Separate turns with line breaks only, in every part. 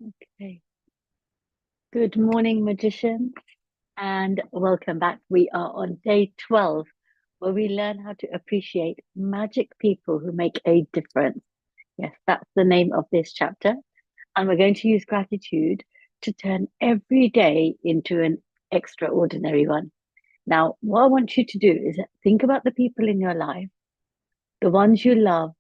Okay. Good morning, magicians, and welcome back. We are on day 12, where we learn how to appreciate magic people who make a difference. Yes, that's the name of this chapter. And we're going to use gratitude to turn every day into an extraordinary one. Now, what I want you to do is think about the people in your life, the ones you love,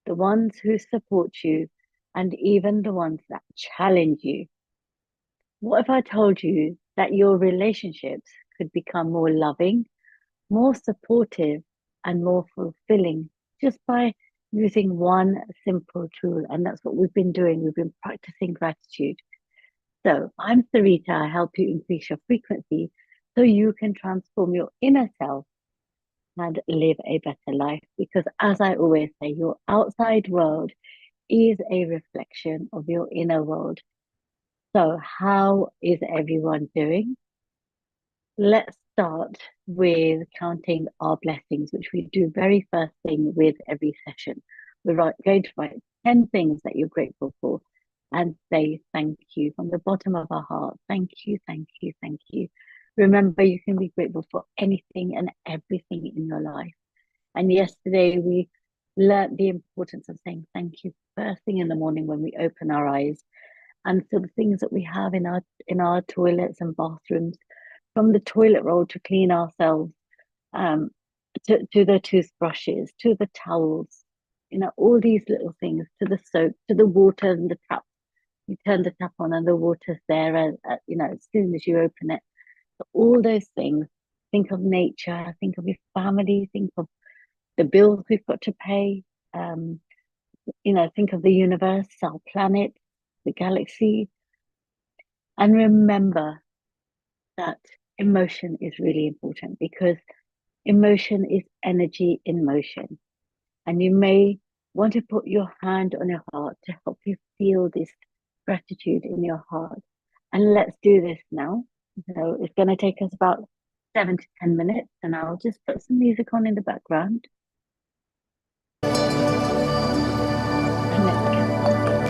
the ones who support you, and even the ones that challenge you. What if I told you that your relationships could become more loving, more supportive, and more fulfilling just by using one simple tool? And that's what we've been doing. We've been practicing gratitude. So I'm Sarita. I help you increase your frequency so you can transform your inner self and live a better life. Because as I always say, your outside world is a reflection of your inner world. So, how is everyone doing? Let's start with counting our blessings, which we do very first thing with every session. We're going to write 10 things that you're grateful for and say thank you from the bottom of our heart. Thank you, thank you, thank you. Remember, you can be grateful for anything and everything in your life. And yesterday we learned the importance of saying thank you first thing in the morning when we open our eyes. And so the things that we have in our toilets and bathrooms, from the toilet roll to clean ourselves, um, to the toothbrushes, to the towels, all these little things, to the soap, to the water and the tap. You turn the tap on and the water's there, as soon as you open it. So all those things. Think of nature, think of your family, think of the bills we've got to pay. Um, think of the universe, our planet, the galaxy, and remember that emotion is really important because emotion is energy in motion. And you may want to put your hand on your heart to help you feel this gratitude in your heart. And let's do this now. So it's going to take us about 7 to 10 minutes, and I'll just put some music on in the background. And let's get started.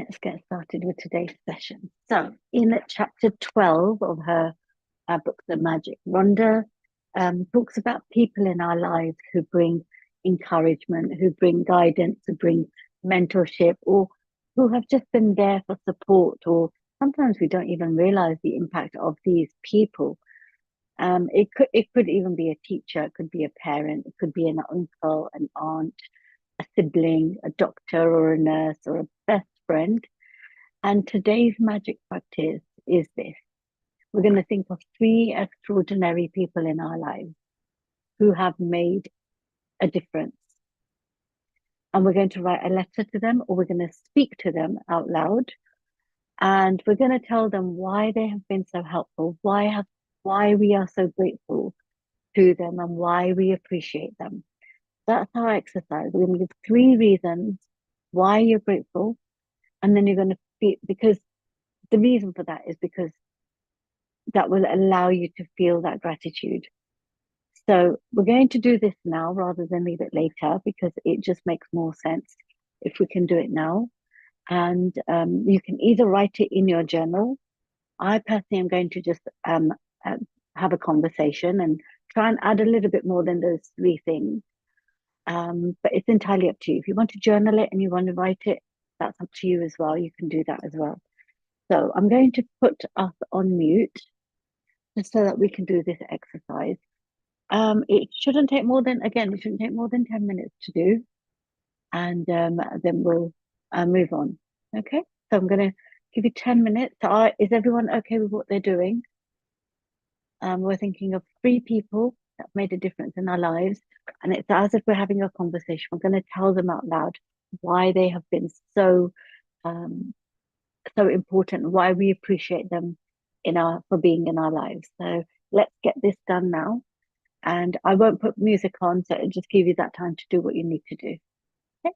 let's get started with today's session. So, in chapter 12 of her book, The Magic, Rhonda talks about people in our lives who bring encouragement, who bring guidance, who bring mentorship, or who have just been there for support, or sometimes we don't even realize the impact of these people. It could even be a teacher, it could be a parent, it could be an uncle, an aunt, a sibling, a doctor or a nurse or a best friend. And today's magic practice is this. We're going to think of three extraordinary people in our lives who have made a difference. And we're going to write a letter to them, or we're going to speak to them out loud. And we're going to tell them why they have been so helpful, why we are so grateful to them, and why we appreciate them. That's our exercise. We're going to give three reasons why you're grateful. And then you're going to feel, because the reason for that is because that will allow you to feel that gratitude. So we're going to do this now rather than leave it later, because it just makes more sense if we can do it now. And you can either write it in your journal. I personally am going to just have a conversation and try and add a little bit more than those three things. But it's entirely up to you. If you want to journal it and you want to write it, that's up to you as well. You can do that as well. So I'm going to put us on mute just so that we can do this exercise. It shouldn't take more than, again, it shouldn't take more than 10 minutes to do. And then we'll move on. Okay, so I'm going to give you 10 minutes. So is everyone okay with what they're doing? We're thinking of three people that made a difference in our lives. And it's as if we're having a conversation. We're going to tell them out loud why they have been so so important, why we appreciate them for being in our lives. So let's get this done now. And I won't put music on, so it'll just give you that time to do what you need to do. Okay?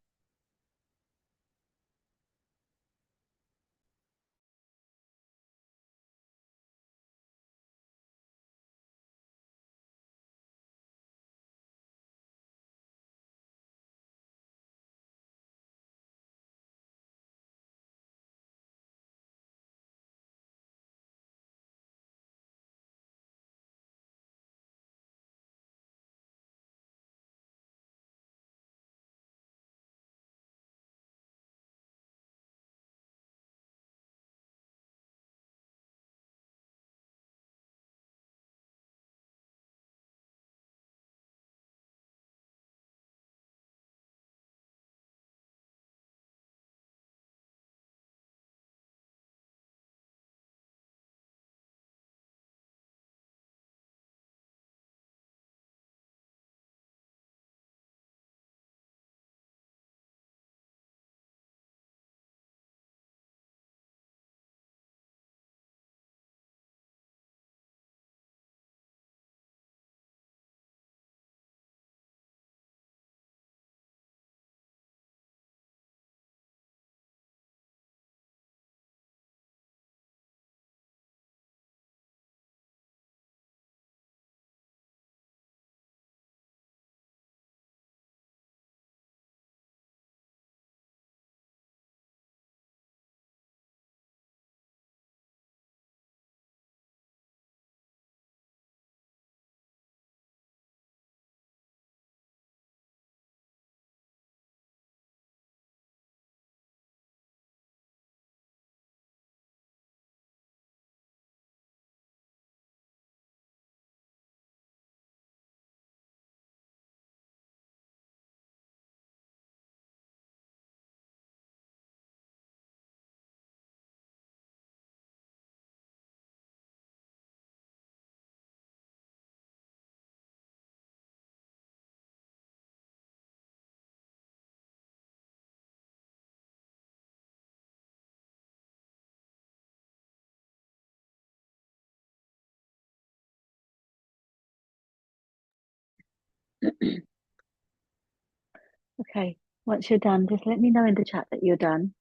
Okay, once you're done, just let me know in the chat that you're done.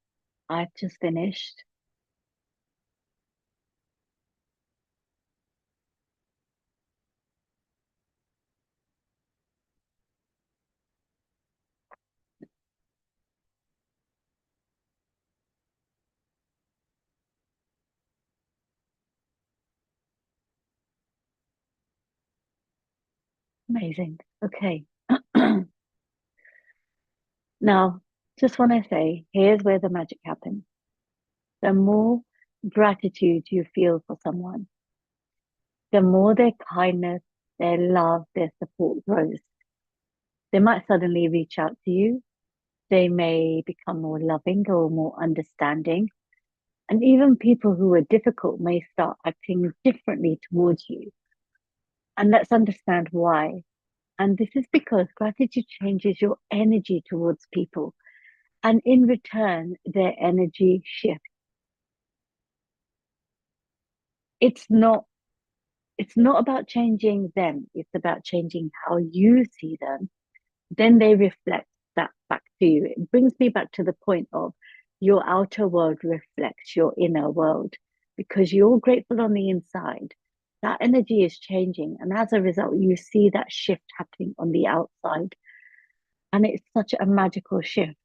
I've just finished. Amazing. Okay. Now, just want to say, here's where the magic happens. The more gratitude you feel for someone, the more their kindness, their love, their support grows. They might suddenly reach out to you. They may become more loving or more understanding. And even people who are difficult may start acting differently towards you. And let's understand why. And this is because gratitude changes your energy towards people. And in return, their energy shifts. It's not, it's not about changing them. It's about changing how you see them. Then they reflect that back to you. It brings me back to the point of your outer world reflects your inner world because you're grateful on the inside. That energy is changing. And as a result, you see that shift happening on the outside. And it's such a magical shift.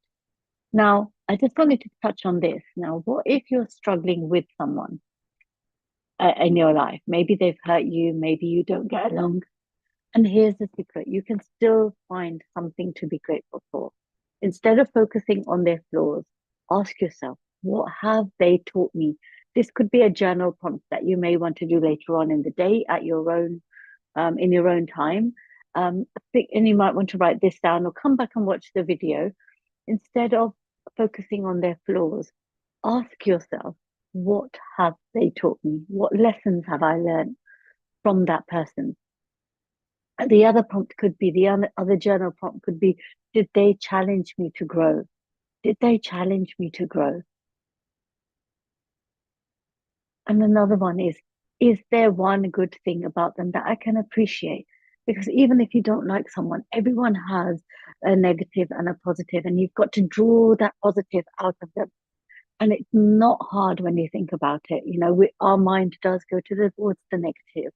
Now, I just wanted to touch on this. Now, what if you're struggling with someone in your life? Maybe they've hurt you, maybe you don't get along. And here's the secret, you can still find something to be grateful for. Instead of focusing on their flaws, ask yourself, what have they taught me? This could be a journal prompt that you may want to do later on in the day at your own, in your own time. And you might want to write this down or come back and watch the video. Instead of focusing on their flaws, ask yourself, what have they taught me? What lessons have I learned from that person? The other prompt could be, the other journal prompt could be, did they challenge me to grow? Did they challenge me to grow? And another one is there one good thing about them that I can appreciate? Because even if you don't like someone, everyone has a negative and a positive, and you've got to draw that positive out of them. And it's not hard when you think about it. You know, our mind does go towards the negative.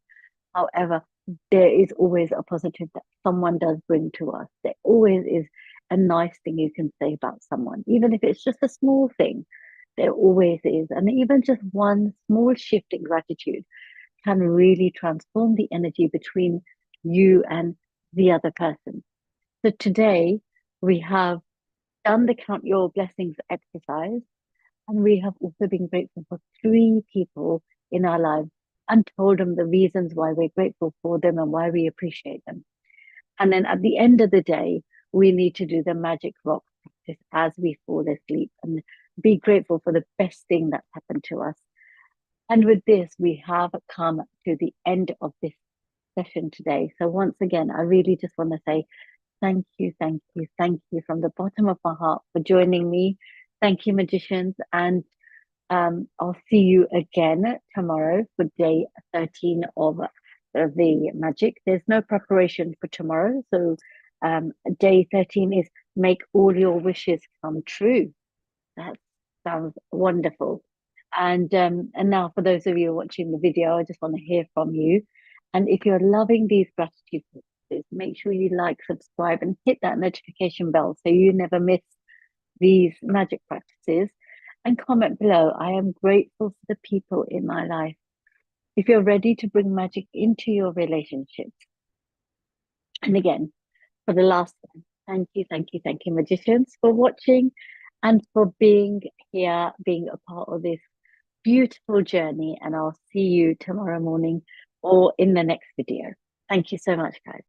However, there is always a positive that someone does bring to us. There always is a nice thing you can say about someone, even if it's just a small thing. There always is. And even just one small shift in gratitude can really transform the energy between you and the other person. So today we have done the Count Your Blessings exercise, and we have also been grateful for three people in our lives and told them the reasons why we're grateful for them and why we appreciate them. And then at the end of the day, we need to do the magic rock practice as we fall asleep and be grateful for the best thing that's happened to us. And with this, we have come to the end of this session today. So once again, I really just want to say thank you, thank you, thank you from the bottom of my heart for joining me. Thank you, magicians. And I'll see you again tomorrow for day 13 of the magic. There's no preparation for tomorrow. So day 13 is make all your wishes come true. That sounds wonderful. And now for those of you watching the video, I just want to hear from you. And if you're loving these gratitude practices, make sure you like, subscribe, and hit that notification bell so you never miss these magic practices. And comment below. I am grateful for the people in my life. If you're ready to bring magic into your relationships. And again, for the last one, thank you, thank you, thank you, magicians, for watching and for being here, being a part of this beautiful journey. And I'll see you tomorrow morning or in the next video. Thank you so much, guys.